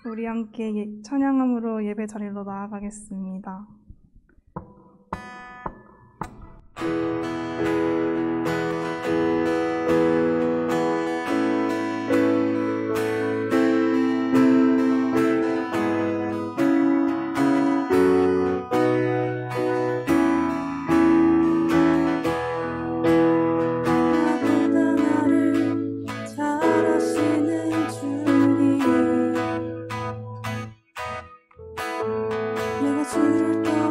우리 함께 찬양함으로 예배 자리로 나아가겠습니다. 주를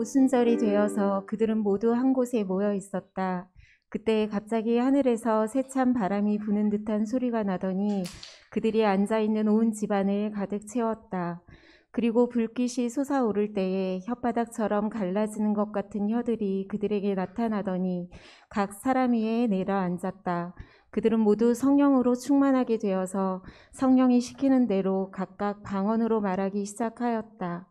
오순절이 되어서 그들은 모두 한 곳에 모여 있었다. 그때 갑자기 하늘에서 세찬 바람이 부는 듯한 소리가 나더니 그들이 앉아있는 온 집안을 가득 채웠다. 그리고 불빛이 솟아오를 때에 혓바닥처럼 갈라지는 것 같은 혀들이 그들에게 나타나더니 각 사람 위에 내려앉았다. 그들은 모두 성령으로 충만하게 되어서 성령이 시키는 대로 각각 방언으로 말하기 시작하였다.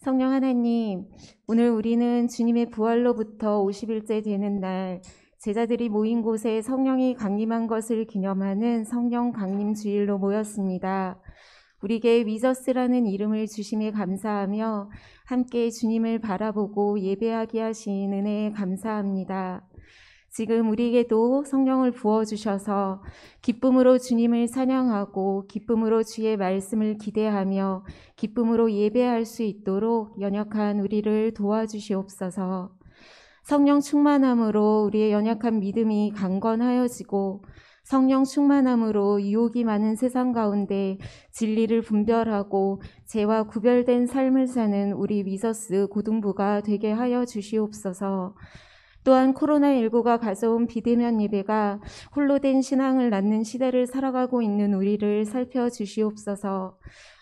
성령 하나님, 오늘 우리는 주님의 부활로부터 50일째 되는 날 제자들이 모인 곳에 성령이 강림한 것을 기념하는 성령 강림 주일로 모였습니다. 우리에게 위저스라는 이름을 주심에 감사하며 함께 주님을 바라보고 예배하게 하신 은혜에 감사합니다. 지금 우리에게도 성령을 부어주셔서 기쁨으로 주님을 찬양하고 기쁨으로 주의 말씀을 기대하며 기쁨으로 예배할 수 있도록 연약한 우리를 도와주시옵소서. 성령 충만함으로 우리의 연약한 믿음이 강건하여지고 성령 충만함으로 유혹이 많은 세상 가운데 진리를 분별하고 죄와 구별된 삶을 사는 우리 위저스 고등부가 되게 하여 주시옵소서. 또한 코로나19가 가져온 비대면 예배가 홀로 된 신앙을 낳는 시대를 살아가고 있는 우리를 살펴주시옵소서.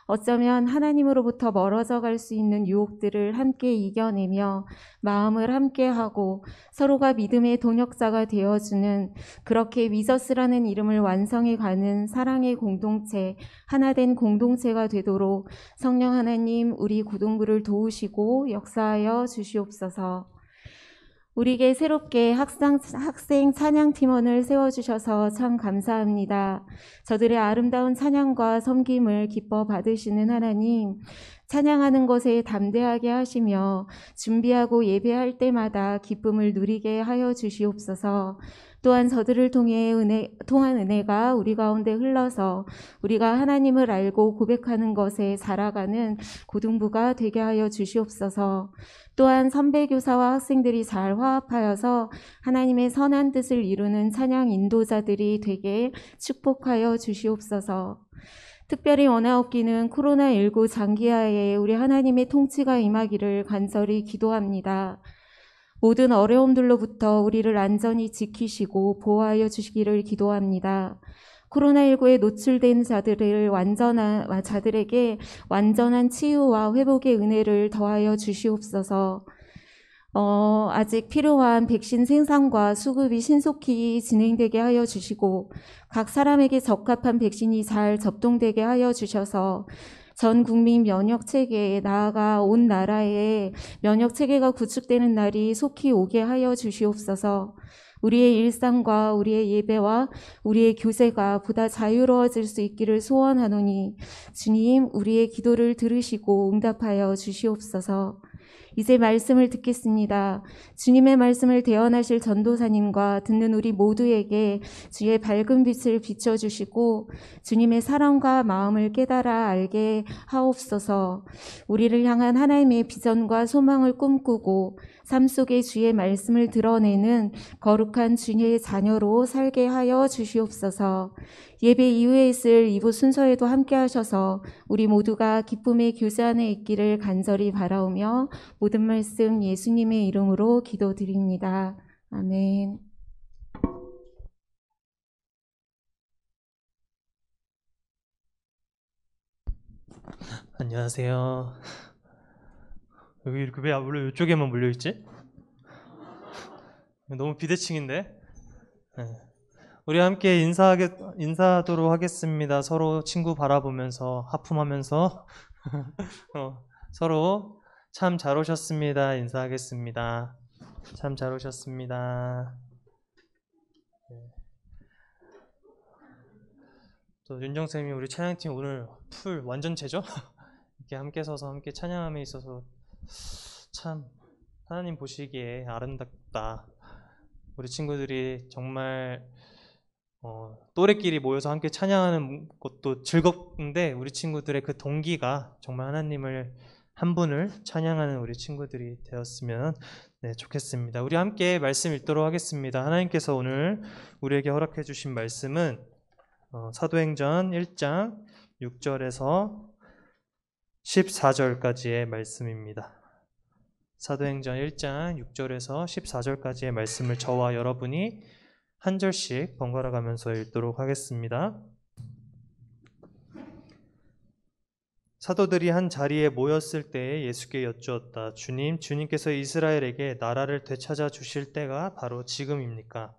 어쩌면 하나님으로부터 멀어져 갈 수 있는 유혹들을 함께 이겨내며 마음을 함께하고 서로가 믿음의 동역자가 되어주는 그렇게 위저스라는 이름을 완성해가는 사랑의 공동체, 하나된 공동체가 되도록 성령 하나님 우리 고등부를 도우시고 역사하여 주시옵소서. 우리에게 새롭게 학생 찬양팀원을 세워주셔서 참 감사합니다. 저들의 아름다운 찬양과 섬김을 기뻐 받으시는 하나님, 찬양하는 것에 담대하게 하시며 준비하고 예배할 때마다 기쁨을 누리게 하여 주시옵소서. 또한 저들을 통한 은혜가 우리 가운데 흘러서 우리가 하나님을 알고 고백하는 것에 살아가는 고등부가 되게 하여 주시옵소서. 또한 선배교사와 학생들이 잘 화합하여서 하나님의 선한 뜻을 이루는 찬양 인도자들이 되게 축복하여 주시옵소서. 특별히 원하옵기는 코로나19 장기하에 우리 하나님의 통치가 임하기를 간절히 기도합니다. 모든 어려움들로부터 우리를 안전히 지키시고 보호하여 주시기를 기도합니다. 코로나19에 노출된 자들에게 완전한 치유와 회복의 은혜를 더하여 주시옵소서. 아직 필요한 백신 생산과 수급이 신속히 진행되게 하여 주시고 각 사람에게 적합한 백신이 잘 접종되게 하여 주셔서 전 국민 면역체계에 나아가 온 나라에 면역체계가 구축되는 날이 속히 오게 하여 주시옵소서. 우리의 일상과 우리의 예배와 우리의 교제가 보다 자유로워질 수 있기를 소원하노니 주님 우리의 기도를 들으시고 응답하여 주시옵소서. 이제 말씀을 듣겠습니다. 주님의 말씀을 대언하실 전도사님과 듣는 우리 모두에게 주의 밝은 빛을 비춰주시고 주님의 사랑과 마음을 깨달아 알게 하옵소서. 우리를 향한 하나님의 비전과 소망을 꿈꾸고 삶 속에 주의 말씀을 드러내는 거룩한 주님의 자녀로 살게 하여 주시옵소서. 예배 이후에 있을 2부 순서에도 함께 하셔서 우리 모두가 기쁨의 교제 안에 있기를 간절히 바라오며 모든 말씀 예수님의 이름으로 기도드립니다. 아멘. 안녕하세요. 여기 이렇게 왜 원래 이쪽에만 몰려있지? 너무 비대칭인데? 네. 우리 함께 인사하도록 하겠습니다. 서로 친구 바라보면서 하품하면서 서로 참 잘 오셨습니다. 인사하겠습니다. 참 잘 오셨습니다. 네. 또 윤정쌤이 우리 찬양팀 오늘 풀 완전체죠? 이렇게 함께 서서 함께 찬양함에 있어서 참 하나님 보시기에 아름답다. 우리 친구들이 정말 또래끼리 모여서 함께 찬양하는 것도 즐겁은데 우리 친구들의 그 동기가 정말 하나님을 한 분을 찬양하는 우리 친구들이 되었으면 좋겠습니다. 우리 함께 말씀 읽도록 하겠습니다. 하나님께서 오늘 우리에게 허락해 주신 말씀은 사도행전 1장 6절에서 14절까지의 말씀입니다. 사도행전 1장 6절에서 14절까지의 말씀을 저와 여러분이 한 절씩 번갈아 가면서 읽도록 하겠습니다. 사도들이 한 자리에 모였을 때에 예수께 여쭈었다. 주님께서 이스라엘에게 나라를 되찾아 주실 때가 바로 지금입니까?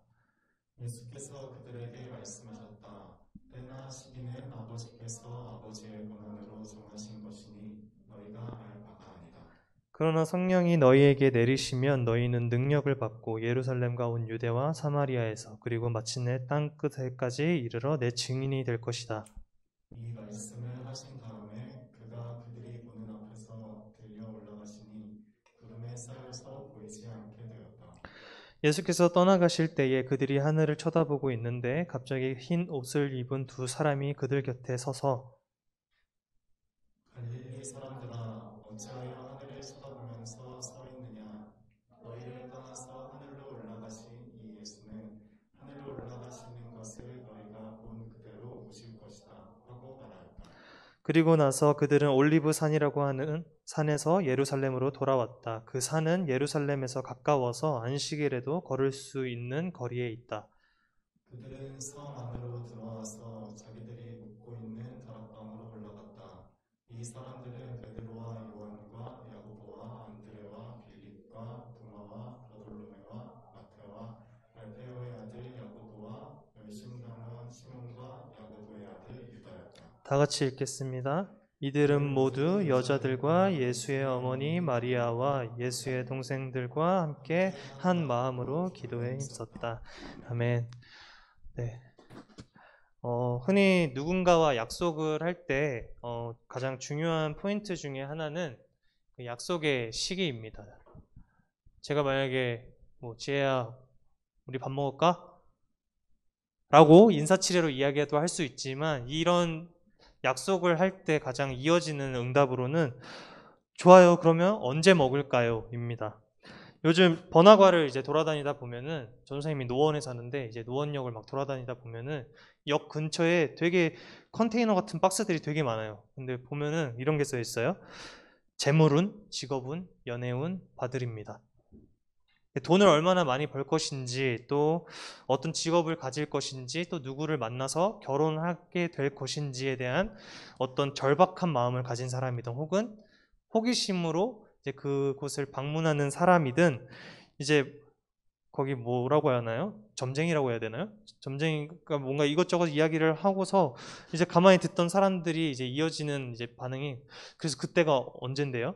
예수께서 그들에게 말씀하셨다. 때나 시기는 아버지께서 아버지의 권한으로 정하신 것이니 너희가 알 바가 아니다. 그러나 성령이 너희에게 내리시면 너희는 능력을 받고 예루살렘과 온 유대와 사마리아에서 그리고 마침내 땅 끝에까지 이르러 내 증인이 될 것이다. 이 말씀을 하신 다음에 그가 그들이 보는 앞에서 들려 올라가시니 구름에 쌓여서 보이지 않게 되었다. 예수께서 떠나가실 때에 그들이 하늘을 쳐다보고 있는데 갑자기 흰 옷을 입은 두 사람이 그들 곁에 서서 갈릴리 사람들아, 어찌하여 하늘을 쳐다보면서 서 있느냐? 너희를 떠나서 하늘로 올라가신 이 예수는 하늘로 올라가시는 것을 너희가 본 그대로 오실 것이다 하고 말하였다. 그리고 나서 그들은 올리브 산이라고 하는 산에서 예루살렘으로 돌아왔다. 그 산은 예루살렘에서 가까워서 안식일에도 걸을 수 있는 거리에 있다. 그들은 성 안으로 들어와서 자기들이 묵고 있는 다락방으로 올라갔다. 이 사람들은 베드로와 요한과 야고보와 안드레와 빌립과 도마와 바돌로메와 마테와 알페오의 아들 야고보와 열심당한 시몬과 야고보의 아들 유다였다. 다 같이 읽겠습니다. 이들은 모두 여자들과 예수의 어머니 마리아와 예수의 동생들과 함께 한 마음으로 기도에 힘썼다. 아멘. 네. 흔히 누군가와 약속을 할 때 가장 중요한 포인트 중에 하나는 그 약속의 시기입니다. 제가 만약에 지혜야 우리 밥 먹을까? 라고 인사치레로 이야기도 할 수 있지만 이런 약속을 할 때 가장 이어지는 응답으로는 좋아요. 그러면 언제 먹을까요? 입니다. 요즘 번화가를 이제 돌아다니다 보면은 전선생님이 노원에 사는데 이제 노원역을 막 돌아다니다 보면은 역 근처에 되게 컨테이너 같은 박스들이 되게 많아요. 근데 보면은 이런 게 써 있어요. 재물운, 직업운, 연애운, 받으립니다. 돈을 얼마나 많이 벌 것인지, 또 어떤 직업을 가질 것인지, 또 누구를 만나서 결혼하게 될 것인지에 대한 어떤 절박한 마음을 가진 사람이든 혹은 호기심으로 이제 그곳을 방문하는 사람이든 이제 거기 뭐라고 해야 하나요? 점쟁이라고 해야 되나요? 점쟁이가 뭔가 이것저것 이야기를 하고서 이제 가만히 듣던 사람들이 이제 이어지는 이제 반응이 그래서 그때가 언젠데요?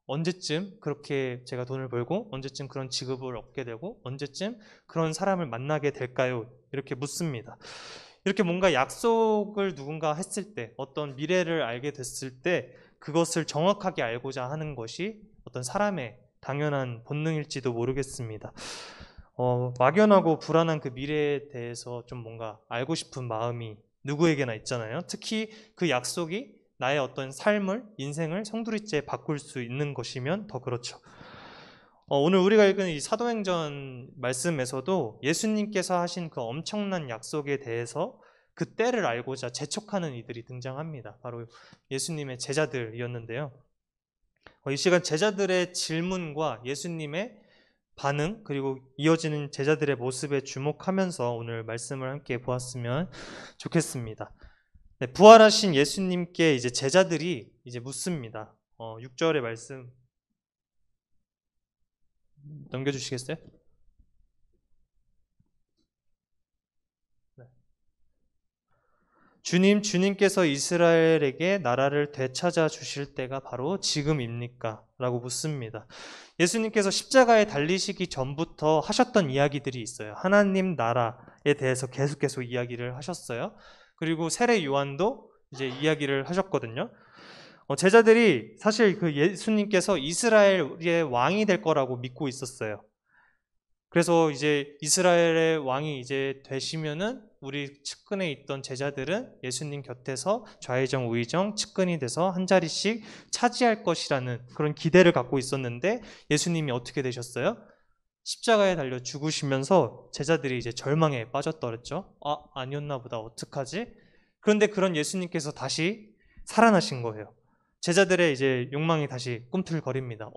언제쯤 그렇게 제가 돈을 벌고 언제쯤 그런 직업을 얻게 되고 언제쯤 그런 사람을 만나게 될까요? 이렇게 묻습니다. 이렇게 뭔가 약속을 누군가 했을 때 어떤 미래를 알게 됐을 때 그것을 정확하게 알고자 하는 것이 어떤 사람의 당연한 본능일지도 모르겠습니다. 막연하고 불안한 그 미래에 대해서 좀 뭔가 알고 싶은 마음이 누구에게나 있잖아요. 특히 그 약속이 나의 어떤 삶을, 인생을 송두리째 바꿀 수 있는 것이면 더 그렇죠. 오늘 우리가 읽은 이 사도행전 말씀에서도 예수님께서 하신 그 엄청난 약속에 대해서 그 때를 알고자 재촉하는 이들이 등장합니다. 바로 예수님의 제자들이었는데요. 이 시간 제자들의 질문과 예수님의 반응 그리고 이어지는 제자들의 모습에 주목하면서 오늘 말씀을 함께 보았으면 좋겠습니다. 네, 부활하신 예수님께 이제 제자들이 이제 묻습니다. 6절의 말씀 넘겨주시겠어요? 네. 주님께서 이스라엘에게 나라를 되찾아 주실 때가 바로 지금입니까? 라고 묻습니다. 예수님께서 십자가에 달리시기 전부터 하셨던 이야기들이 있어요. 하나님 나라에 대해서 계속 이야기를 하셨어요. 그리고 세례 요한도 이제 이야기를 하셨거든요. 제자들이 사실 그 예수님께서 이스라엘의 왕이 될 거라고 믿고 있었어요. 그래서 이제 이스라엘의 왕이 이제 되시면은 우리 측근에 있던 제자들은 예수님 곁에서 좌의정 우의정 측근이 돼서 한 자리씩 차지할 것이라는 그런 기대를 갖고 있었는데 예수님이 어떻게 되셨어요? 십자가에 달려 죽으시면서 제자들이 이제 절망에 빠졌더랬죠. 아니었나 보다. 어떡하지? 그런데 그런 예수님께서 다시 살아나신 거예요. 제자들의 이제 욕망이 다시 꿈틀거립니다.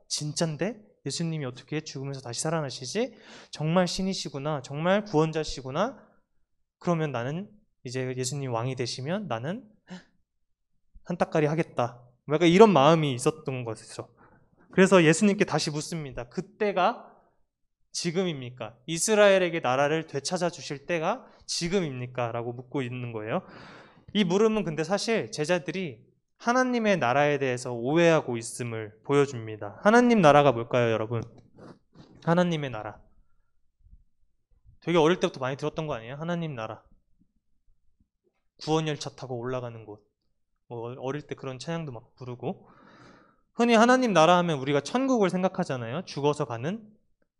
진짠데? 예수님이 어떻게 죽으면서 다시 살아나시지? 정말 신이시구나. 정말 구원자시구나. 그러면 나는 이제 예수님 왕이 되시면 나는 한따까리 하겠다. 약간 이런 마음이 있었던 거죠. 그래서 예수님께 다시 묻습니다. 그때가 지금입니까? 이스라엘에게 나라를 되찾아 주실 때가 지금입니까? 라고 묻고 있는 거예요. 이 물음은 근데 사실 제자들이 하나님의 나라에 대해서 오해하고 있음을 보여줍니다. 하나님 나라가 뭘까요, 여러분? 하나님의 나라. 되게 어릴 때부터 많이 들었던 거 아니에요? 하나님 나라. 구원열차 타고 올라가는 곳. 뭐 어릴 때 그런 찬양도 막 부르고. 흔히 하나님 나라 하면 우리가 천국을 생각하잖아요. 죽어서 가는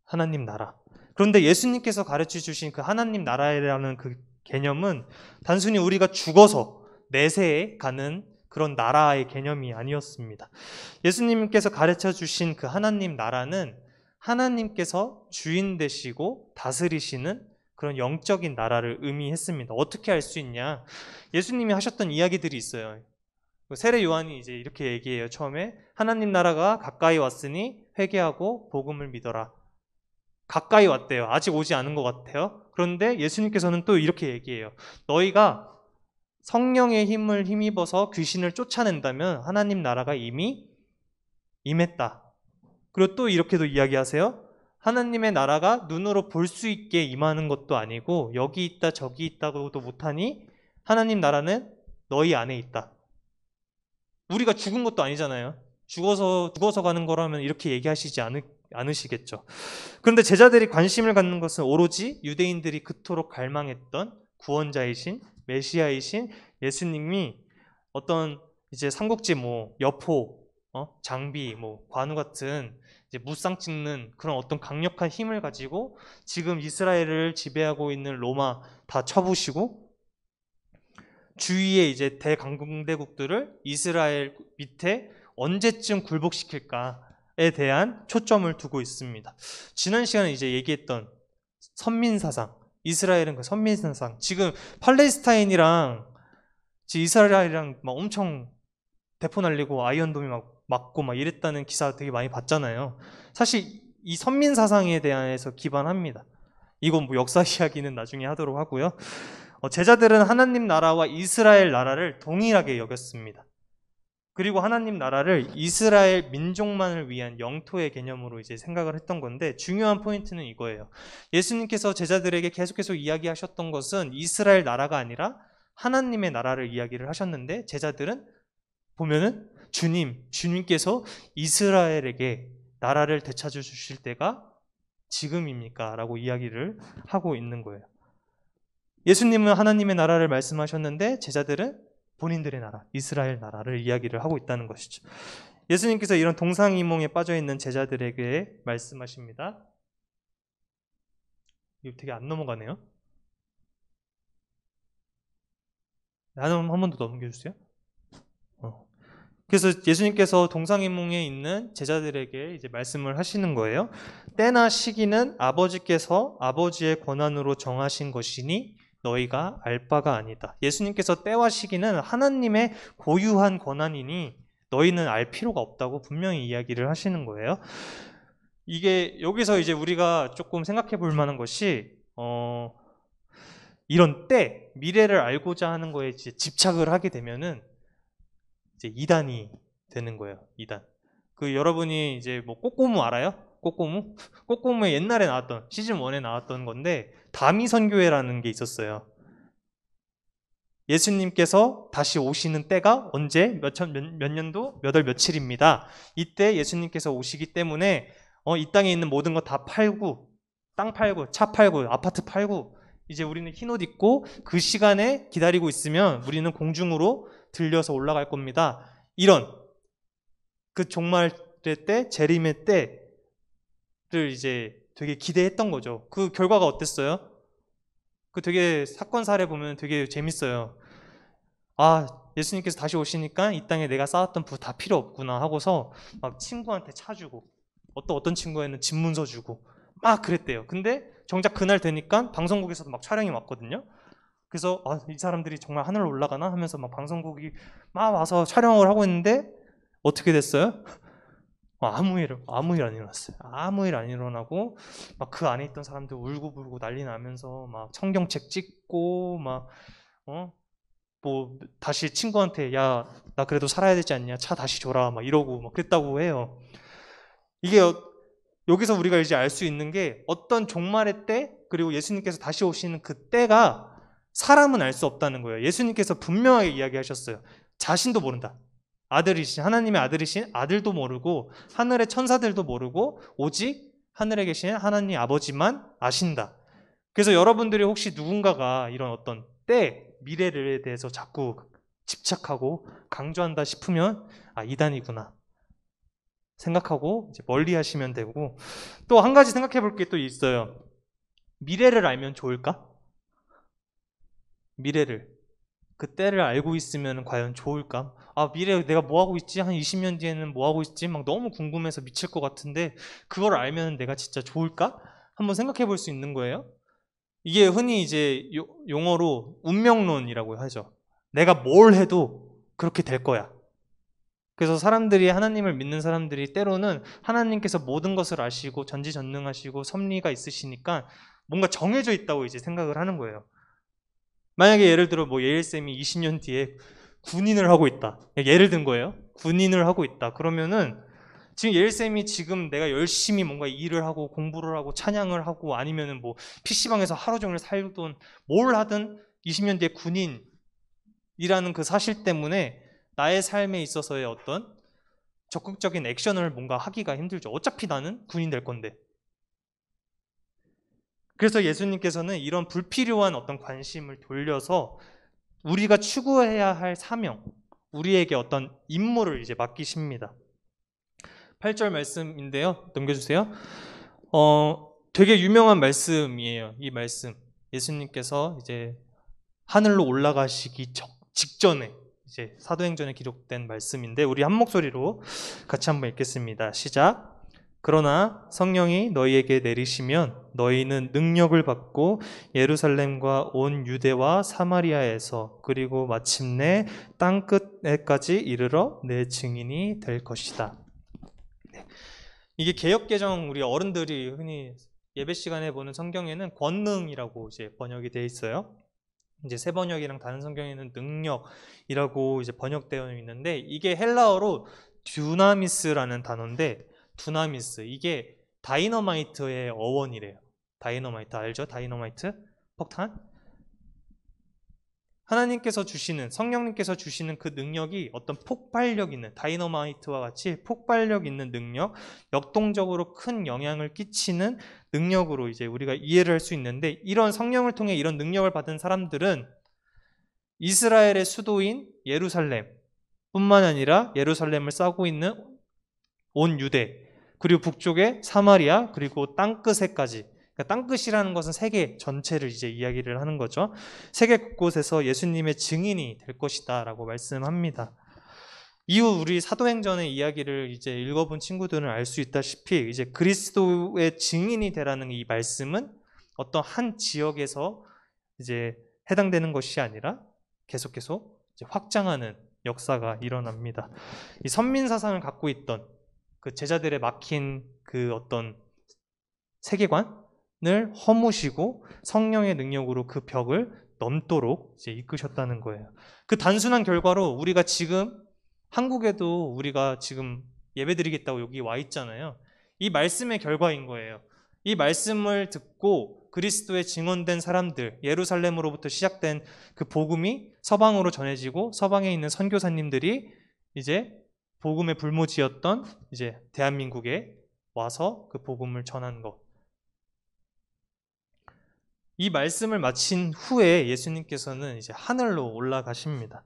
하나님 나라. 그런데 예수님께서 가르쳐 주신 그 하나님 나라라는 그 개념은 단순히 우리가 죽어서 내세에 가는 그런 나라의 개념이 아니었습니다. 예수님께서 가르쳐 주신 그 하나님 나라는 하나님께서 주인 되시고 다스리시는 그런 영적인 나라를 의미했습니다. 어떻게 알 수 있냐? 예수님이 하셨던 이야기들이 있어요. 세례 요한이 이제 이렇게 얘기해요. 처음에 하나님 나라가 가까이 왔으니 회개하고 복음을 믿어라. 가까이 왔대요. 아직 오지 않은 것 같아요. 그런데 예수님께서는 또 이렇게 얘기해요. 너희가 성령의 힘을 힘입어서 귀신을 쫓아낸다면 하나님 나라가 이미 임했다. 그리고 또 이렇게도 이야기하세요. 하나님의 나라가 눈으로 볼 수 있게 임하는 것도 아니고 여기 있다 저기 있다고도 못하니 하나님 나라는 너희 안에 있다. 우리가 죽은 것도 아니잖아요. 죽어서 가는 거라면 이렇게 얘기하시지 않으시겠죠. 그런데 제자들이 관심을 갖는 것은 오로지 유대인들이 그토록 갈망했던 구원자이신 메시아이신 예수님이 어떤 이제 삼국지 뭐 여포, 장비, 뭐 관우 같은 이제 무쌍 찍는 그런 어떤 강력한 힘을 가지고 지금 이스라엘을 지배하고 있는 로마 다 쳐부시고 주위에 이제 대강대국들을 이스라엘 밑에 언제쯤 굴복시킬까에 대한 초점을 두고 있습니다. 지난 시간에 이제 얘기했던 선민사상, 이스라엘은 그 선민사상, 지금 팔레스타인이랑 이스라엘이랑 막 엄청 대포 날리고 아이언돔이 막 맞고 막 이랬다는 기사 되게 많이 봤잖아요. 사실 이 선민사상에 대해서 기반합니다. 이건 뭐 역사 이야기는 나중에 하도록 하고요. 제자들은 하나님 나라와 이스라엘 나라를 동일하게 여겼습니다. 그리고 하나님 나라를 이스라엘 민족만을 위한 영토의 개념으로 이제 생각을 했던 건데 중요한 포인트는 이거예요. 예수님께서 제자들에게 계속해서 이야기하셨던 것은 이스라엘 나라가 아니라 하나님의 나라를 이야기를 하셨는데 제자들은 보면은 주님께서 이스라엘에게 나라를 되찾아 주실 때가 지금입니까? 라고 이야기를 하고 있는 거예요. 예수님은 하나님의 나라를 말씀하셨는데 제자들은 본인들의 나라, 이스라엘 나라를 이야기를 하고 있다는 것이죠. 예수님께서 이런 동상이몽에 빠져있는 제자들에게 말씀하십니다. 이거 되게 안 넘어가네요. 한 번 더 넘겨주세요. 그래서 예수님께서 동상이몽에 있는 제자들에게 이제 말씀을 하시는 거예요. 때나 시기는 아버지께서 아버지의 권한으로 정하신 것이니 너희가 알 바가 아니다. 예수님께서 때와 시기는 하나님의 고유한 권한이니 너희는 알 필요가 없다고 분명히 이야기를 하시는 거예요. 이게 여기서 이제 우리가 조금 생각해 볼 만한 것이 이런 때, 미래를 알고자 하는 거에 이제 집착을 하게 되면은 이제 이단이 되는 거예요. 이단. 그 여러분이 이제 뭐 꼬꼬무 알아요? 꼬꼬무? 꼬꼬무에 옛날에 나왔던 시즌 1에 나왔던 건데 다미선교회라는 게 있었어요. 예수님께서 다시 오시는 때가 언제 몇 년도 몇 월 며칠입니다. 이때 예수님께서 오시기 때문에 이 땅에 있는 모든 거 다 팔고 땅 팔고 차 팔고 아파트 팔고 이제 우리는 흰옷 입고 그 시간에 기다리고 있으면 우리는 공중으로 들려서 올라갈 겁니다. 이런 그 종말의 때, 재림의 때를 이제 되게 기대했던 거죠. 그 결과가 어땠어요? 그 되게 사건 사례 보면 되게 재밌어요. 아, 예수님께서 다시 오시니까 이 땅에 내가 쌓았던 부 다 필요 없구나 하고서 막 친구한테 차 주고 어떤 친구에는 집문서 주고 막 그랬대요. 근데 정작 그날 되니까 방송국에서도 막 촬영이 왔거든요. 그래서 이 사람들이 정말 하늘로 올라가나 하면서 막 방송국이 막 와서 촬영을 하고 있는데 어떻게 됐어요? 아무 일 안 일어났어요. 아무 일 안 일어나고 막 그 안에 있던 사람들 울고불고 난리 나면서 막 성경책 찍고 막 뭐 다시 친구한테 야, 나 그래도 살아야 되지 않냐? 차 다시 줘라 막 이러고 막 그랬다고 해요. 이게 여기서 우리가 이제 알 수 있는 게 어떤 종말의 때 그리고 예수님께서 다시 오시는 그 때가 사람은 알 수 없다는 거예요. 예수님께서 분명하게 이야기하셨어요. 자신도 모른다. 아들이신 하나님의 아들이신 아들도 모르고 하늘의 천사들도 모르고 오직 하늘에 계신 하나님 아버지만 아신다. 그래서 여러분들이 혹시 누군가가 이런 어떤 때 미래에 대해서 자꾸 집착하고 강조한다 싶으면 아, 이단이구나 생각하고 이제 멀리 하시면 되고, 또 한 가지 생각해 볼 게 또 있어요. 미래를 알면 좋을까? 미래를, 그 때를 알고 있으면 과연 좋을까? 아, 미래에 내가 뭐 하고 있지? 한 20년 뒤에는 뭐 하고 있지? 막 너무 궁금해서 미칠 것 같은데 그걸 알면 내가 진짜 좋을까? 한번 생각해 볼 수 있는 거예요. 이게 흔히 이제 용어로 운명론이라고 하죠. 내가 뭘 해도 그렇게 될 거야. 그래서 사람들이, 하나님을 믿는 사람들이 때로는 하나님께서 모든 것을 아시고 전지전능하시고 섭리가 있으시니까 뭔가 정해져 있다고 이제 생각을 하는 거예요. 만약에 예를 들어 뭐 예일쌤이 20년 뒤에 군인을 하고 있다. 예를 든 거예요. 군인을 하고 있다. 그러면은 지금 예일쌤이 지금 내가 열심히 뭔가 일을 하고 공부를 하고 찬양을 하고 아니면은 뭐 PC방에서 하루 종일 살던 뭘 하든 20년 뒤에 군인이라는 그 사실 때문에 나의 삶에 있어서의 어떤 적극적인 액션을 뭔가 하기가 힘들죠. 어차피 나는 군인 될 건데. 그래서 예수님께서는 이런 불필요한 어떤 관심을 돌려서 우리가 추구해야 할 사명, 우리에게 어떤 임무를 이제 맡기십니다. 8절 말씀인데요. 넘겨주세요. 되게 유명한 말씀이에요. 이 말씀. 예수님께서 이제 하늘로 올라가시기 직전에 이제 사도행전에 기록된 말씀인데 우리 한 목소리로 같이 한번 읽겠습니다. 시작. 그러나 성령이 너희에게 내리시면 너희는 능력을 받고 예루살렘과 온 유대와 사마리아에서 그리고 마침내 땅끝에까지 이르러 내 증인이 될 것이다. 네. 이게 개역개정 우리 어른들이 흔히 예배 시간에 보는 성경에는 권능이라고 이제 번역이 되어 있어요. 이제 새 번역이랑 다른 성경에는 능력이라고 이제 번역되어 있는데 이게 헬라어로 듀나미스라는 단어인데 두나미스, 이게 다이너마이트의 어원이래요. 다이너마이트 알죠? 다이너마이트? 폭탄? 하나님께서 주시는, 성령님께서 주시는 그 능력이 어떤 폭발력 있는, 다이너마이트와 같이 폭발력 있는 능력, 역동적으로 큰 영향을 끼치는 능력으로 이제 우리가 이해를 할 수 있는데, 이런 성령을 통해 이런 능력을 받은 사람들은 이스라엘의 수도인 예루살렘 뿐만 아니라 예루살렘을 싸고 있는 온 유대, 그리고 북쪽의 사마리아, 그리고 땅끝에까지. 그러니까 땅끝이라는 것은 세계 전체를 이제 이야기를 하는 거죠. 세계 곳곳에서 예수님의 증인이 될 것이다 라고 말씀합니다. 이후 우리 사도행전의 이야기를 이제 읽어본 친구들은 알 수 있다시피 이제 그리스도의 증인이 되라는 이 말씀은 어떤 한 지역에서 이제 해당되는 것이 아니라 계속 이제 확장하는 역사가 일어납니다. 이 선민 사상을 갖고 있던 그 제자들의 막힌 그 어떤 세계관을 허무시고 성령의 능력으로 그 벽을 넘도록 이제 이끄셨다는 거예요. 그 단순한 결과로 우리가 지금 한국에도 우리가 지금 예배드리겠다고 여기 와 있잖아요. 이 말씀의 결과인 거예요. 이 말씀을 듣고 그리스도의 증언된 사람들, 예루살렘으로부터 시작된 그 복음이 서방으로 전해지고 서방에 있는 선교사님들이 이제 복음의 불모지였던 이제 대한민국에 와서 그 복음을 전한 것. 이 말씀을 마친 후에 예수님께서는 이제 하늘로 올라가십니다.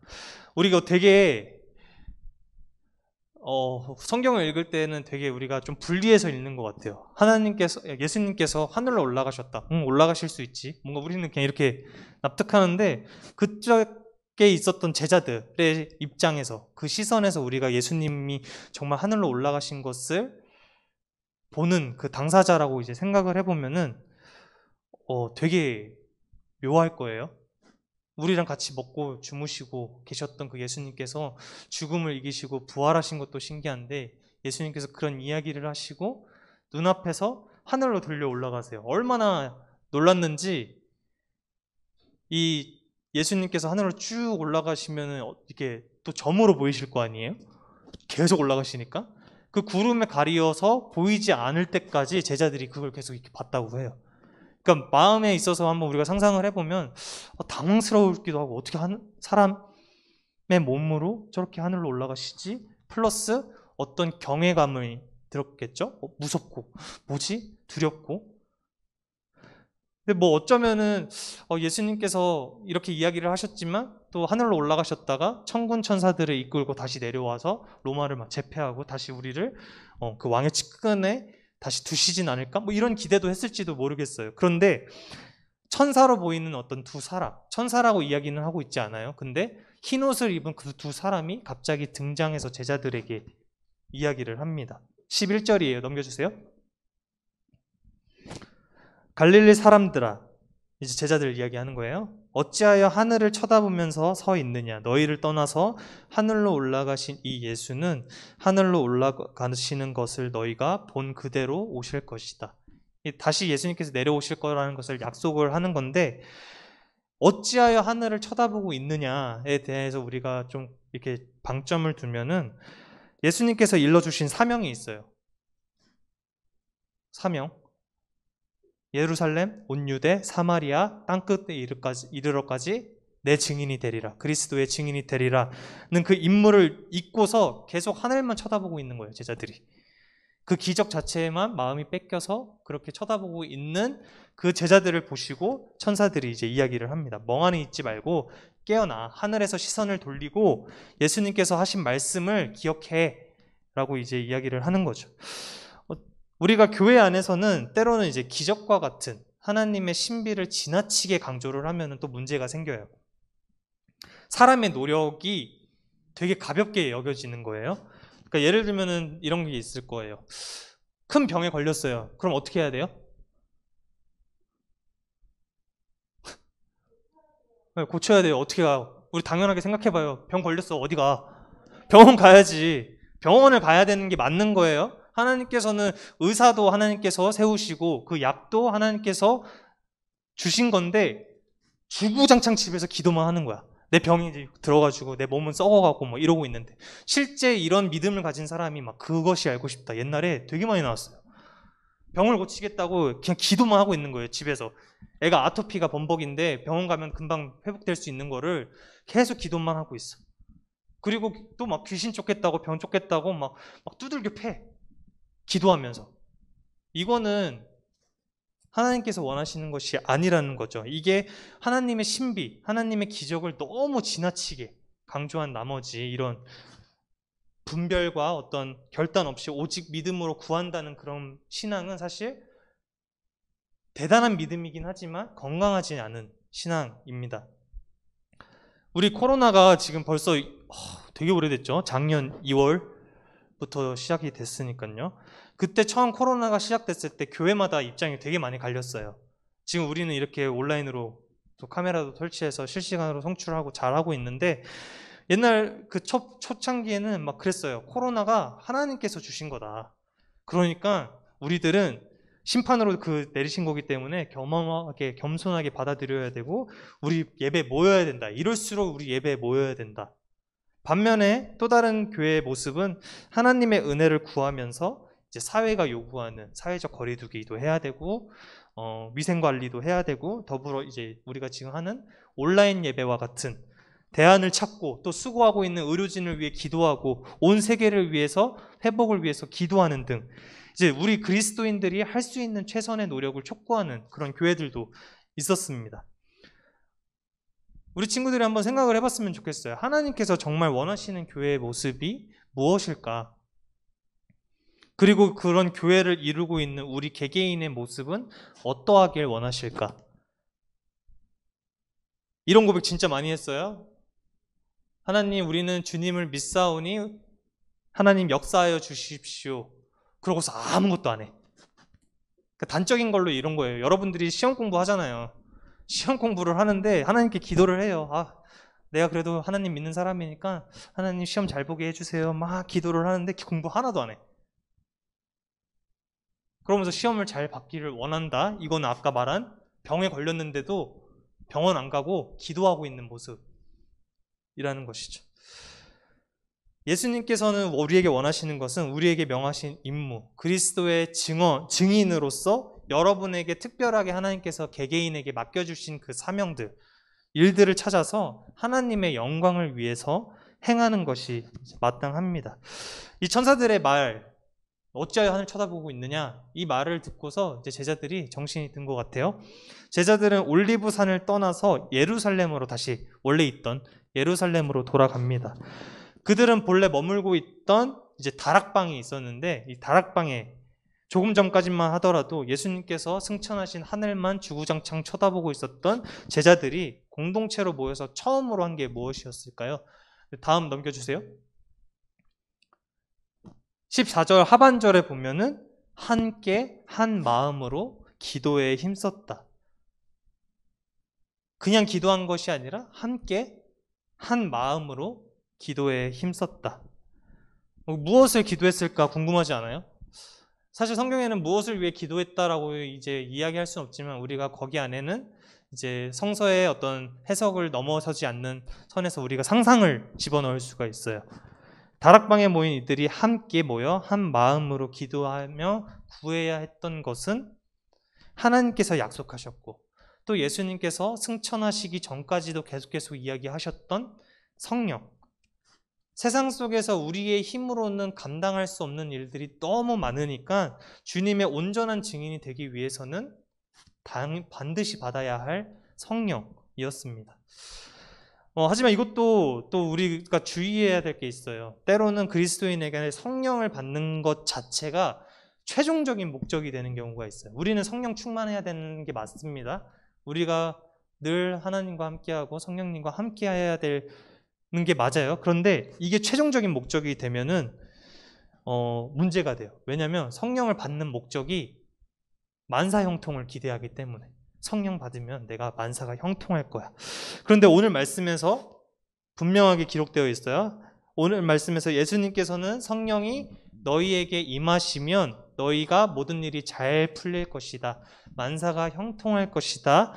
우리가 되게 성경을 읽을 때는 되게 우리가 좀 분리해서 읽는 것 같아요. 예수님께서 하늘로 올라가셨다. 올라가실 수 있지. 뭔가 우리는 그냥 이렇게 납득하는데 그쪽에 있었던 제자들의 입장에서 그 시선에서 우리가 예수님이 정말 하늘로 올라가신 것을 보는 그 당사자라고 이제 생각을 해보면은 되게 묘할 거예요. 우리랑 같이 먹고 주무시고 계셨던 그 예수님께서 죽음을 이기시고 부활하신 것도 신기한데 예수님께서 그런 이야기를 하시고 눈앞에서 하늘로 들려 올라가세요. 얼마나 놀랐는지 이 예수님께서 하늘로 쭉 올라가시면 이렇게 또 점으로 보이실 거 아니에요? 계속 올라가시니까. 그 구름에 가리어서 보이지 않을 때까지 제자들이 그걸 계속 이렇게 봤다고 해요. 그러니까 마음에 있어서 한번 우리가 상상을 해보면 당황스러울기도 하고, 어떻게 사람의 몸으로 저렇게 하늘로 올라가시지? 플러스 어떤 경외감이 들었겠죠? 무섭고, 뭐지? 두렵고. 근데 뭐 어쩌면은 예수님께서 이렇게 이야기를 하셨지만 또 하늘로 올라가셨다가 천군 천사들을 이끌고 다시 내려와서 로마를 막 제패하고 다시 우리를 그 왕의 측근에 다시 두시진 않을까? 뭐 이런 기대도 했을지도 모르겠어요. 그런데 천사로 보이는 어떤 두 사람, 천사라고 이야기는 하고 있지 않아요. 근데 흰 옷을 입은 그 두 사람이 갑자기 등장해서 제자들에게 이야기를 합니다. 11절이에요. 넘겨주세요. 갈릴리 사람들아, 이제 제자들 이야기하는 거예요. 어찌하여 하늘을 쳐다보면서 서 있느냐? 너희를 떠나서 하늘로 올라가신 이 예수는 하늘로 올라가시는 것을 너희가 본 그대로 오실 것이다. 다시 예수님께서 내려오실 거라는 것을 약속을 하는 건데, 어찌하여 하늘을 쳐다보고 있느냐에 대해서 우리가 좀 이렇게 방점을 두면은 예수님께서 일러주신 사명이 있어요. 사명. 예루살렘, 온 유대, 사마리아, 땅끝에 이르러까지 내 증인이 되리라. 그리스도의 증인이 되리라는 그 임무를 잊고서 계속 하늘만 쳐다보고 있는 거예요, 제자들이. 그 기적 자체에만 마음이 뺏겨서 그렇게 쳐다보고 있는 그 제자들을 보시고 천사들이 이제 이야기를 합니다. 멍하니 있지 말고 깨어나 하늘에서 시선을 돌리고 예수님께서 하신 말씀을 기억해 라고 이제 이야기를 하는 거죠. 우리가 교회 안에서는 때로는 이제 기적과 같은 하나님의 신비를 지나치게 강조를 하면 또 문제가 생겨요. 사람의 노력이 되게 가볍게 여겨지는 거예요. 그러니까 예를 들면은 이런 게 있을 거예요. 큰 병에 걸렸어요. 그럼 어떻게 해야 돼요? 고쳐야 돼요. 어떻게 가? 우리 당연하게 생각해봐요. 병 걸렸어. 어디 가? 병원 가야지. 병원을 가야 되는 게 맞는 거예요. 하나님께서는 의사도 하나님께서 세우시고 그 약도 하나님께서 주신 건데 주구장창 집에서 기도만 하는 거야. 내 병이 들어가지고 내 몸은 썩어가고 뭐 이러고 있는데, 실제 이런 믿음을 가진 사람이 막 그것이 알고 싶다. 옛날에 되게 많이 나왔어요. 병을 고치겠다고 그냥 기도만 하고 있는 거예요, 집에서. 애가 아토피가 범벅인데 병원 가면 금방 회복될 수 있는 거를 계속 기도만 하고 있어. 그리고 또 막 귀신 쫓겠다고 병 쫓겠다고 막 두들겨 패. 기도하면서. 이거는 하나님께서 원하시는 것이 아니라는 거죠. 이게 하나님의 신비, 하나님의 기적을 너무 지나치게 강조한 나머지 이런 분별과 어떤 결단 없이 오직 믿음으로 구한다는 그런 신앙은 사실 대단한 믿음이긴 하지만 건강하지 않은 신앙입니다. 우리 코로나가 지금 벌써 되게 오래됐죠. 작년 2월부터 시작이 됐으니까요. 그때 처음 코로나가 시작됐을 때 교회마다 입장이 되게 많이 갈렸어요. 지금 우리는 이렇게 온라인으로 또 카메라도 설치해서 실시간으로 송출하고 잘하고 있는데, 옛날 그 초창기에는 막 그랬어요. 코로나가 하나님께서 주신 거다. 그러니까 우리들은 심판으로 내리신 거기 때문에 겸손하게 받아들여야 되고 우리 예배에 모여야 된다. 이럴수록 우리 예배에 모여야 된다. 반면에 또 다른 교회의 모습은 하나님의 은혜를 구하면서 이제 사회가 요구하는 사회적 거리두기도 해야 되고 위생 관리도 해야 되고, 더불어 이제 우리가 지금 하는 온라인 예배와 같은 대안을 찾고 또 수고하고 있는 의료진을 위해 기도하고 온 세계를 위해서 회복을 위해서 기도하는 등 이제 우리 그리스도인들이 할 수 있는 최선의 노력을 촉구하는 그런 교회들도 있었습니다. 우리 친구들이 한번 생각을 해봤으면 좋겠어요. 하나님께서 정말 원하시는 교회의 모습이 무엇일까? 그리고 그런 교회를 이루고 있는 우리 개개인의 모습은 어떠하길 원하실까? 이런 고백 진짜 많이 했어요. 하나님, 우리는 주님을 믿사오니 하나님 역사하여 주십시오. 그러고서 아무것도 안 해. 그러니까 단적인 걸로 이런 거예요. 여러분들이 시험 공부 하잖아요. 시험 공부를 하는데 하나님께 기도를 해요. 내가 그래도 하나님 믿는 사람이니까 하나님 시험 잘 보게 해주세요. 막 기도를 하는데 공부 하나도 안 해. 그러면서 시험을 잘 받기를 원한다. 이건 아까 말한 병에 걸렸는데도 병원 안 가고 기도하고 있는 모습이라는 것이죠. 예수님께서는 우리에게 원하시는 것은 우리에게 명하신 임무, 그리스도의 증인으로서 여러분에게 특별하게 하나님께서 개개인에게 맡겨주신 그 사명들, 일들을 찾아서 하나님의 영광을 위해서 행하는 것이 마땅합니다. 이 천사들의 말, 어찌하여 하늘 쳐다보고 있느냐, 이 말을 듣고서 이제 제자들이 정신이 든 것 같아요. 제자들은 올리브산을 떠나서 예루살렘으로 다시 원래 있던 예루살렘으로 돌아갑니다. 그들은 본래 머물고 있던 이제 다락방이 있었는데 이 다락방에 조금 전까지만 하더라도 예수님께서 승천하신 하늘만 주구장창 쳐다보고 있었던 제자들이 공동체로 모여서 처음으로 한 게 무엇이었을까요? 다음 넘겨주세요. 14절 하반절에 보면은 함께 한 마음으로 기도에 힘썼다. 그냥 기도한 것이 아니라 함께 한 마음으로 기도에 힘썼다. 무엇을 기도했을까 궁금하지 않아요? 사실 성경에는 무엇을 위해 기도했다라고 이제 이야기할 수는 없지만 우리가 거기 안에는 이제 성서의 어떤 해석을 넘어서지 않는 선에서 우리가 상상을 집어넣을 수가 있어요. 다락방에 모인 이들이 함께 모여 한 마음으로 기도하며 구해야 했던 것은 하나님께서 약속하셨고 또 예수님께서 승천하시기 전까지도 계속 이야기하셨던 성령, 세상 속에서 우리의 힘으로는 감당할 수 없는 일들이 너무 많으니까 주님의 온전한 증인이 되기 위해서는 반드시 받아야 할 성령이었습니다. 하지만 이것도 또 우리가 주의해야 될 게 있어요. 때로는 그리스도인에게 성령을 받는 것 자체가 최종적인 목적이 되는 경우가 있어요. 우리는 성령 충만해야 되는 게 맞습니다. 우리가 늘 하나님과 함께하고 성령님과 함께해야 되는 게 맞아요. 그런데 이게 최종적인 목적이 되면은 문제가 돼요. 왜냐하면 성령을 받는 목적이 만사 형통을 기대하기 때문에 성령 받으면 내가 만사가 형통할 거야. 그런데 오늘 말씀에서 분명하게 기록되어 있어요. 오늘 말씀에서 예수님께서는 성령이 너희에게 임하시면 너희가 모든 일이 잘 풀릴 것이다. 만사가 형통할 것이다.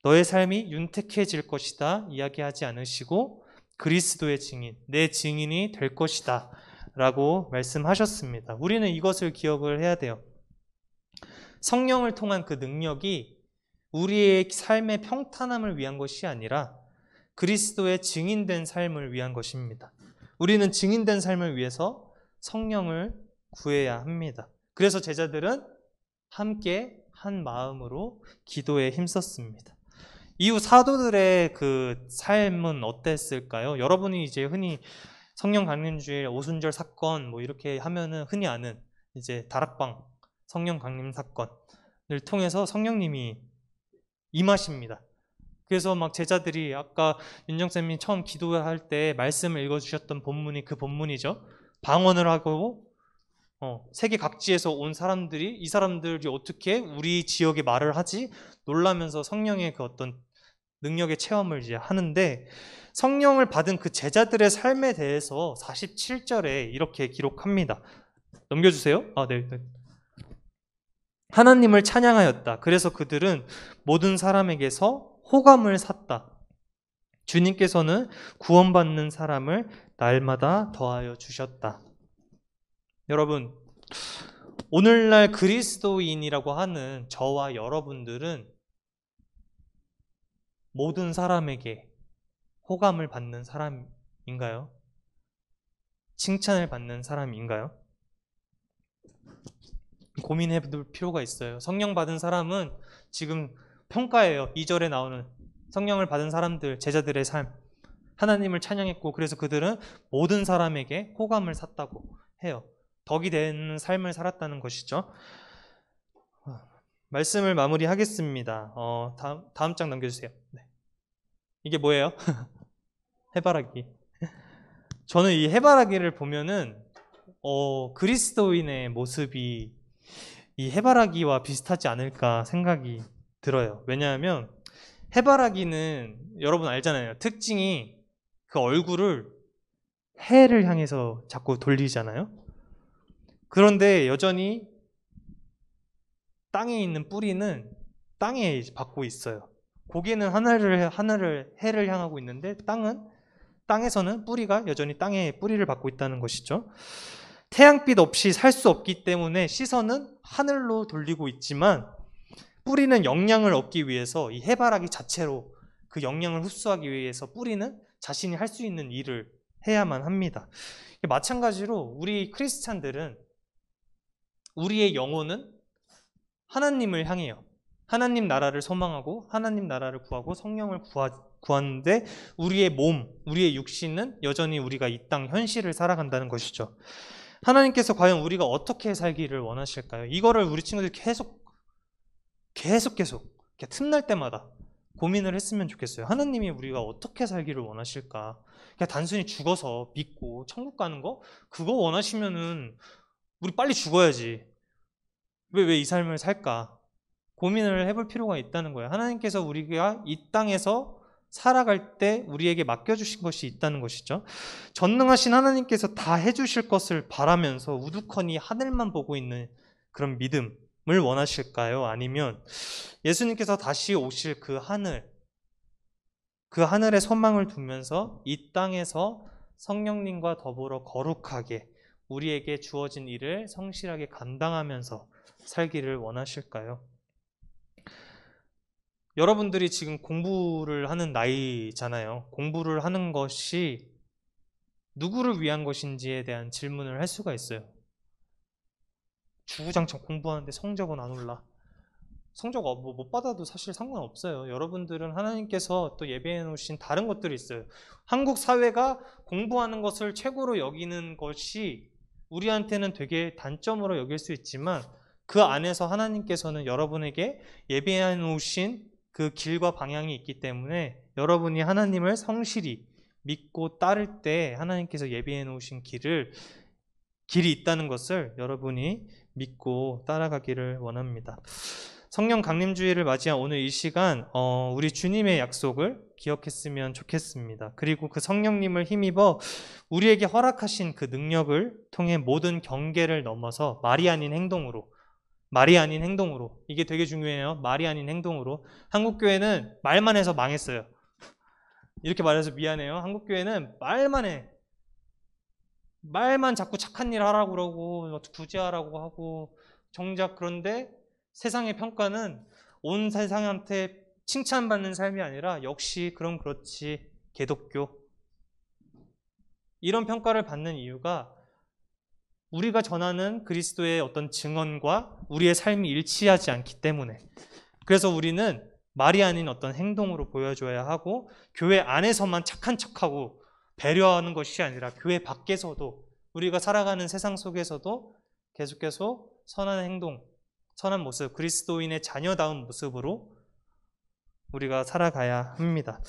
너의 삶이 윤택해질 것이다. 이야기하지 않으시고 그리스도의 증인, 내 증인이 될 것이다. 라고 말씀하셨습니다. 우리는 이것을 기억을 해야 돼요. 성령을 통한 그 능력이 우리의 삶의 평탄함을 위한 것이 아니라 그리스도의 증인된 삶을 위한 것입니다. 우리는 증인된 삶을 위해서 성령을 구해야 합니다. 그래서 제자들은 함께 한 마음으로 기도에 힘썼습니다. 이후 사도들의 그 삶은 어땠을까요? 여러분이 이제 흔히 성령 강림주일, 오순절 사건 뭐 이렇게 하면은 흔히 아는 이제 다락방 성령 강림 사건을 통해서 성령님이 임하십니다. 그래서 막 제자들이 아까 윤정쌤이 처음 기도할 때 말씀을 읽어주셨던 본문이 그 본문이죠. 방언을 하고 세계 각지에서 온 사람들이 이 사람들이 어떻게 우리 지역에 말을 하지? 놀라면서 성령의 그 어떤 능력의 체험을 이제 하는데 성령을 받은 그 제자들의 삶에 대해서 47절에 이렇게 기록합니다. 넘겨주세요. 네. 하나님을 찬양하였다. 그래서 그들은 모든 사람에게서 호감을 샀다. 주님께서는 구원받는 사람을 날마다 더하여 주셨다. 여러분, 오늘날 그리스도인이라고 하는 저와 여러분들은 모든 사람에게 호감을 받는 사람인가요? 칭찬을 받는 사람인가요? 고민해 볼 필요가 있어요. 성령 받은 사람은 지금 평가예요. 2절에 나오는 성령을 받은 사람들, 제자들의 삶. 하나님을 찬양했고 그래서 그들은 모든 사람에게 호감을 샀다고 해요. 덕이 되는 삶을 살았다는 것이죠. 말씀을 마무리하겠습니다. 다음 장 넘겨주세요. 네. 이게 뭐예요? 해바라기. 저는 이 해바라기를 보면은 그리스도인의 모습이 이 해바라기와 비슷하지 않을까 생각이 들어요. 왜냐하면 해바라기는 여러분 알잖아요. 특징이 그 얼굴을 해를 향해서 자꾸 돌리잖아요. 그런데 여전히 땅에 있는 뿌리는 땅에 받고 있어요. 고개는 하늘을 해를 향하고 있는데 땅은 땅에서는 뿌리가 여전히 땅에 뿌리를 받고 있다는 것이죠. 태양빛 없이 살 수 없기 때문에 시선은 하늘로 돌리고 있지만 뿌리는 영양을 얻기 위해서 이 해바라기 자체로 그 영양을 흡수하기 위해서 뿌리는 자신이 할 수 있는 일을 해야만 합니다. 마찬가지로 우리 크리스찬들은 우리의 영혼은 하나님을 향해요. 하나님 나라를 소망하고 하나님 나라를 구하고 성령을 구하는데 우리의 몸, 우리의 육신은 여전히 우리가 이 땅 현실을 살아간다는 것이죠. 하나님께서 과연 우리가 어떻게 살기를 원하실까요? 이거를 우리 친구들이 계속 틈날 때마다 고민을 했으면 좋겠어요. 하나님이 우리가 어떻게 살기를 원하실까? 그냥 단순히 죽어서 믿고 천국 가는 거? 그거 원하시면은 우리 빨리 죽어야지. 왜 이 삶을 살까? 고민을 해볼 필요가 있다는 거예요. 하나님께서 우리가 이 땅에서 살아갈 때 우리에게 맡겨주신 것이 있다는 것이죠. 전능하신 하나님께서 다 해주실 것을 바라면서 우두커니 하늘만 보고 있는 그런 믿음을 원하실까요? 아니면 예수님께서 다시 오실 그 하늘에 소망을 두면서 이 땅에서 성령님과 더불어 거룩하게 우리에게 주어진 일을 성실하게 감당하면서 살기를 원하실까요? 여러분들이 지금 공부를 하는 나이잖아요. 공부를 하는 것이 누구를 위한 것인지에 대한 질문을 할 수가 있어요. 주구장창 공부하는데 성적은 안 올라. 성적 못 받아도 사실 상관없어요. 여러분들은 하나님께서 또 예배해 놓으신 다른 것들이 있어요. 한국 사회가 공부하는 것을 최고로 여기는 것이 우리한테는 되게 단점으로 여길 수 있지만 그 안에서 하나님께서는 여러분에게 예배해 놓으신 그 길과 방향이 있기 때문에 여러분이 하나님을 성실히 믿고 따를 때 하나님께서 예비해 놓으신 길이 있다는 것을 여러분이 믿고 따라가기를 원합니다. 성령 강림주의를 맞이한 오늘 이 시간 우리 주님의 약속을 기억했으면 좋겠습니다. 그리고 그 성령님을 힘입어 우리에게 허락하신 그 능력을 통해 모든 경계를 넘어서 말이 아닌 행동으로 이게 되게 중요해요. 말이 아닌 행동으로. 한국교회는 말만 해서 망했어요. 이렇게 말해서 미안해요. 한국교회는 말만 해. 말만 자꾸 착한 일 하라고 그러고 구제하라고 하고 정작 그런데 세상의 평가는 온 세상한테 칭찬받는 삶이 아니라 역시 그럼 그렇지 개독교 이런 평가를 받는 이유가 우리가 전하는 그리스도의 어떤 증언과 우리의 삶이 일치하지 않기 때문에 그래서 우리는 말이 아닌 어떤 행동으로 보여줘야 하고 교회 안에서만 착한 척하고 배려하는 것이 아니라 교회 밖에서도 우리가 살아가는 세상 속에서도 계속해서 선한 행동, 선한 모습, 그리스도인의 자녀다운 모습으로 우리가 살아가야 합니다.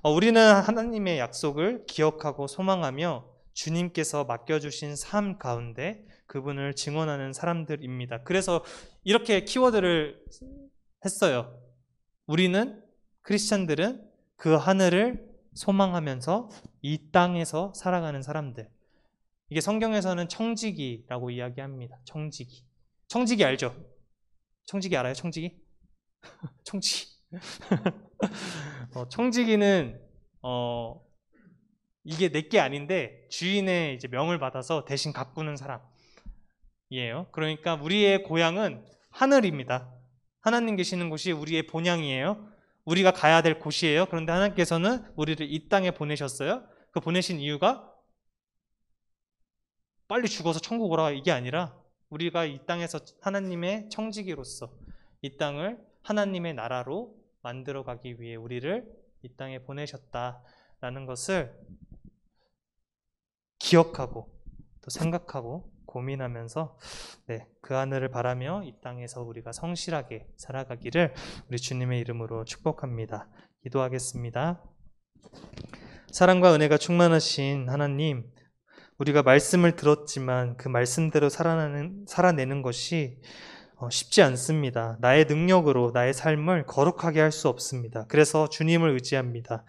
우리는 하나님의 약속을 기억하고 소망하며 주님께서 맡겨주신 삶 가운데 그분을 증언하는 사람들입니다. 그래서 이렇게 키워드를 했어요. 우리는 크리스찬들은 그 하늘을 소망하면서 이 땅에서 살아가는 사람들. 이게 성경에서는 청지기라고 이야기합니다. 청지기 알죠? 청지기 알아요? 청지기? 청지기. 청지기는 이게 내게 아닌데 주인의 이제 명을 받아서 대신 가꾸는 사람이에요. 그러니까 우리의 고향은 하늘입니다. 하나님 계시는 곳이 우리의 본향이에요. 우리가 가야 될 곳이에요. 그런데 하나님께서는 우리를 이 땅에 보내셨어요. 그 보내신 이유가 빨리 죽어서 천국 오라 이게 아니라 우리가 이 땅에서 하나님의 청지기로서 이 땅을 하나님의 나라로 만들어가기 위해 우리를 이 땅에 보내셨다라는 것을 기억하고 또 생각하고 고민하면서 그 하늘을 바라며 이 땅에서 우리가 성실하게 살아가기를 우리 주님의 이름으로 축복합니다. 기도하겠습니다. 사랑과 은혜가 충만하신 하나님, 우리가 말씀을 들었지만 그 말씀대로 살아내는 것이 쉽지 않습니다. 나의 능력으로 나의 삶을 거룩하게 할 수 없습니다. 그래서 주님을 의지합니다.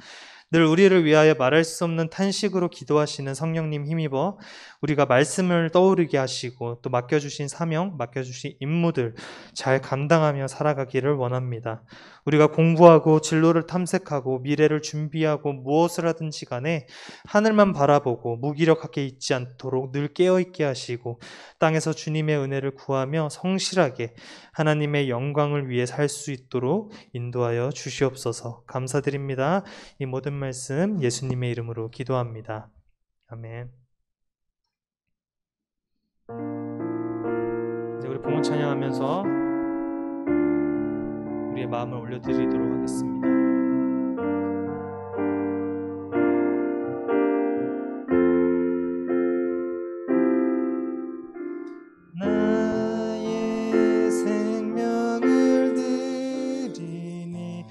늘 우리를 위하여 말할 수 없는 탄식으로 기도하시는 성령님 힘입어 우리가 말씀을 떠오르게 하시고 또 맡겨주신 사명, 맡겨주신 임무들 잘 감당하며 살아가기를 원합니다. 우리가 공부하고 진로를 탐색하고 미래를 준비하고 무엇을 하든지 간에 하늘만 바라보고 무기력하게 있지 않도록 늘 깨어있게 하시고 땅에서 주님의 은혜를 구하며 성실하게 하나님의 영광을 위해 살 수 있도록 인도하여 주시옵소서. 감사드립니다. 이 모든 말씀 예수님의 이름으로 기도합니다. 아멘. 이제 우리 봉헌 찬양하면서 우리의 마음을 올려드리도록 하겠습니다. 나의 생명을 드리니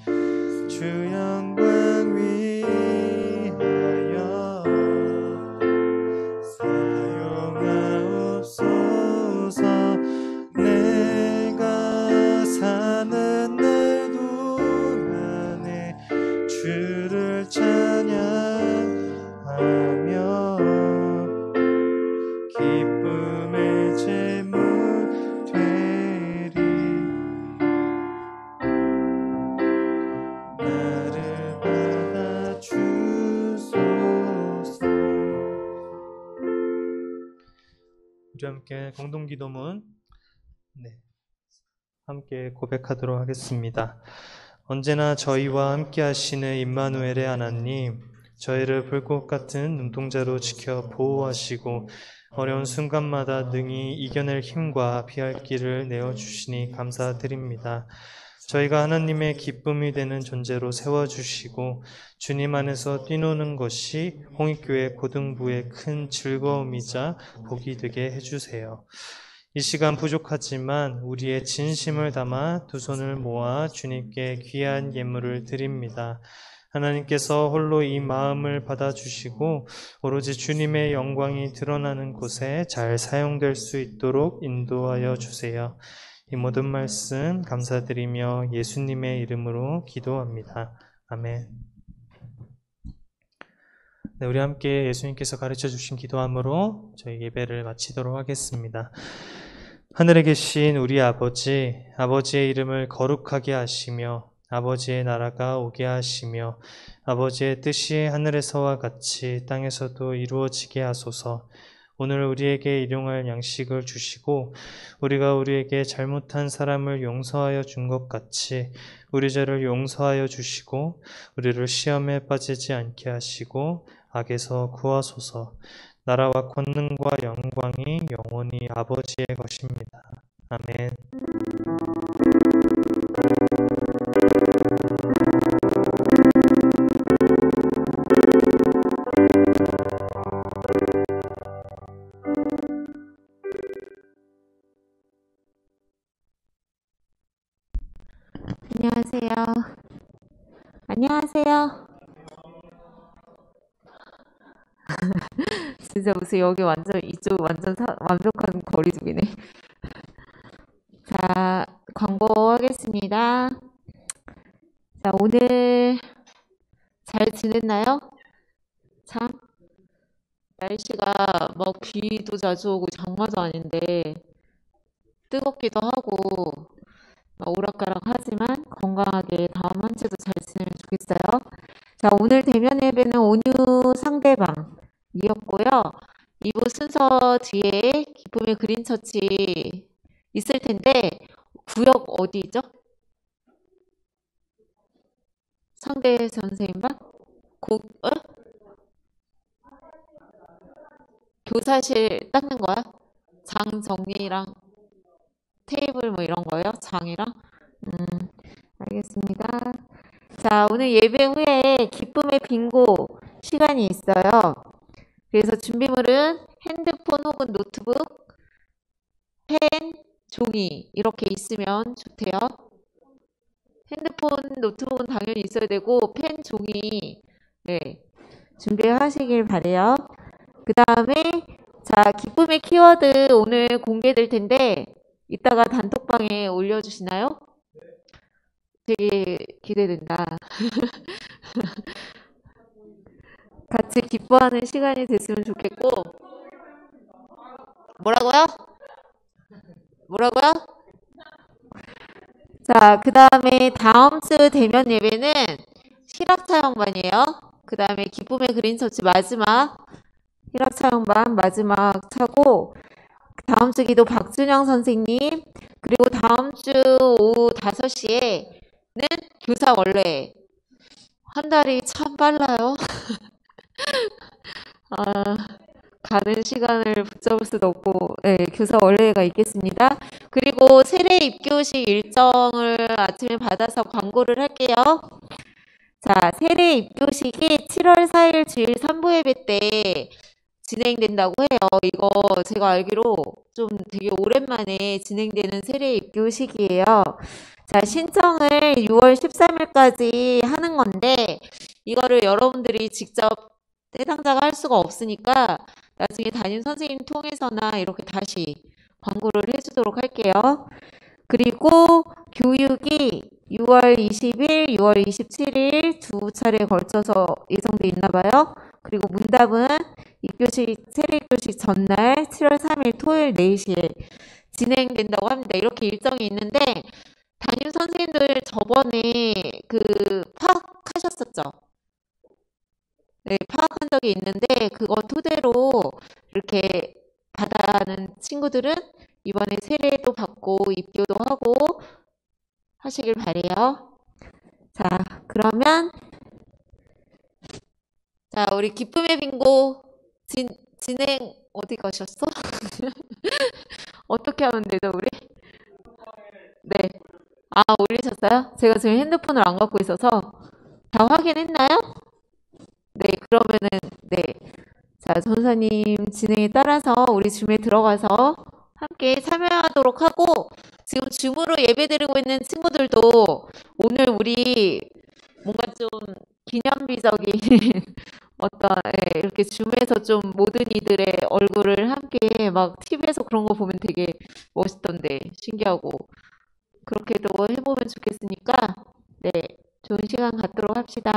주 영광 위하여 사용하옵소서. 내가 사는 날 동안에 주를 찬양하며 기쁨의 제물 되리. 나를 받아 주소서. 우리 함께 공동기도문 함께 고백하도록 하겠습니다. 언제나 저희와 함께 하시는 임마누엘의 하나님, 저희를 불꽃 같은 눈동자로 지켜 보호하시고 어려운 순간마다 능히 이겨낼 힘과 피할 길을 내어주시니 감사드립니다. 저희가 하나님의 기쁨이 되는 존재로 세워주시고 주님 안에서 뛰노는 것이 홍익교회 고등부의 큰 즐거움이자 복이 되게 해주세요. 이 시간 부족하지만 우리의 진심을 담아 두 손을 모아 주님께 귀한 예물을 드립니다. 하나님께서 홀로 이 마음을 받아주시고 오로지 주님의 영광이 드러나는 곳에 잘 사용될 수 있도록 인도하여 주세요. 이 모든 말씀 감사드리며 예수님의 이름으로 기도합니다. 아멘. 네, 우리 함께 예수님께서 가르쳐 주신 기도함으로 저희 예배를 마치도록 하겠습니다. 하늘에 계신 우리 아버지, 아버지의 이름을 거룩하게 하시며 아버지의 나라가 오게 하시며 아버지의 뜻이 하늘에서와 같이 땅에서도 이루어지게 하소서. 오늘 우리에게 일용할 양식을 주시고 우리가 우리에게 잘못한 사람을 용서하여 준 것 같이 우리 죄를 용서하여 주시고 우리를 시험에 빠지지 않게 하시고 악에서 구하소서. 나라와 권능과 영광이 영원히 아버지의 것입니다. 아멘. 안녕하세요. 안녕하세요. 진짜 무슨 여기 완전 이쪽 완전 완벽한 거리두기네. 자, 광고하겠습니다. 자, 오늘 잘 지냈나요? 참 날씨가 뭐 비도 자주 오고 장마도 아닌데 뜨겁기도 하고 오락가락하지만 건강하게 다음 한 주도 잘 지내면 좋겠어요. 자, 오늘 대면 예배는 온유 상대방이었고요. 2부 순서 뒤에 기쁨의 그린처치 있을 텐데 구역 어디죠? 상대 선생님반? 교사실 닦는 거야? 장 정리랑 테이블 뭐 이런 거요? 장이랑? 알겠습니다. 자, 오늘 예배 후에 기쁨의 빙고 시간이 있어요. 그래서 준비물은 핸드폰 혹은 노트북, 펜, 종이 이렇게 있으면 좋대요. 핸드폰, 노트북은 당연히 있어야 되고 펜, 종이 준비하시길 바래요. 그 다음에 자, 기쁨의 키워드 오늘 공개될 텐데 이따가 단톡방에 올려주시나요? 되게 기대된다. 같이 기뻐하는 시간이 됐으면 좋겠고. 뭐라고요? 뭐라고요? 자, 그 다음에 다음 주 대면 예배는 실학차영반이에요. 그 다음에 기쁨의 그린처치 마지막 실학차영반 마지막 차고, 다음 주 기도 박준영 선생님, 그리고 다음 주 오후 5시에는 교사 원래. 한 달이 참 빨라요. 아, 가는 시간을 붙잡을 수도 없고, 네, 교사 원래가 있겠습니다. 그리고 세례 입교식 일정을 아침에 받아서 광고를 할게요. 자, 세례 입교식이 7월 4일 주일 3부 예배 때 진행된다고 해요. 이거 제가 알기로 좀 되게 오랜만에 진행되는 세례 입교식이에요. 자, 신청을 6월 13일까지 하는 건데, 이거를 여러분들이 직접 해당자가 할 수가 없으니까 나중에 담임 선생님 통해서나 이렇게 다시 광고를 해주도록 할게요. 그리고 교육이 6월 20일, 6월 27일 두 차례에 걸쳐서 예정돼 있나 봐요. 그리고 문답은 세례 입교식 전날 7월 3일 토요일 4시에 진행된다고 합니다. 이렇게 일정이 있는데 담임 선생님들 저번에 파악하셨었죠? 네, 파악한 적이 있는데 그거 토대로 이렇게 받아야 하는 친구들은 이번에 세례도 받고 입교도 하고 하시길 바래요. 자, 그러면 우리 기쁨의 빙고 진행 어디 가셨어? 어떻게 하면 되죠, 우리? 네. 아, 올리셨어요? 제가 지금 핸드폰을 안 갖고 있어서 다 확인했나요? 네, 그러면은 네. 자, 전사님 진행에 따라서 우리 줌에 들어가서 함께 참여하도록 하고, 지금 줌으로 예배드리고 있는 친구들도 오늘 우리 뭔가 좀 기념비적인 어떤 이렇게 줌에서 좀 모든 이들의 얼굴을 함께 막 TV에서 그런 거 보면 되게 멋있던데 신기하고, 그렇게도 해보면 좋겠으니까 네, 좋은 시간 갖도록 합시다.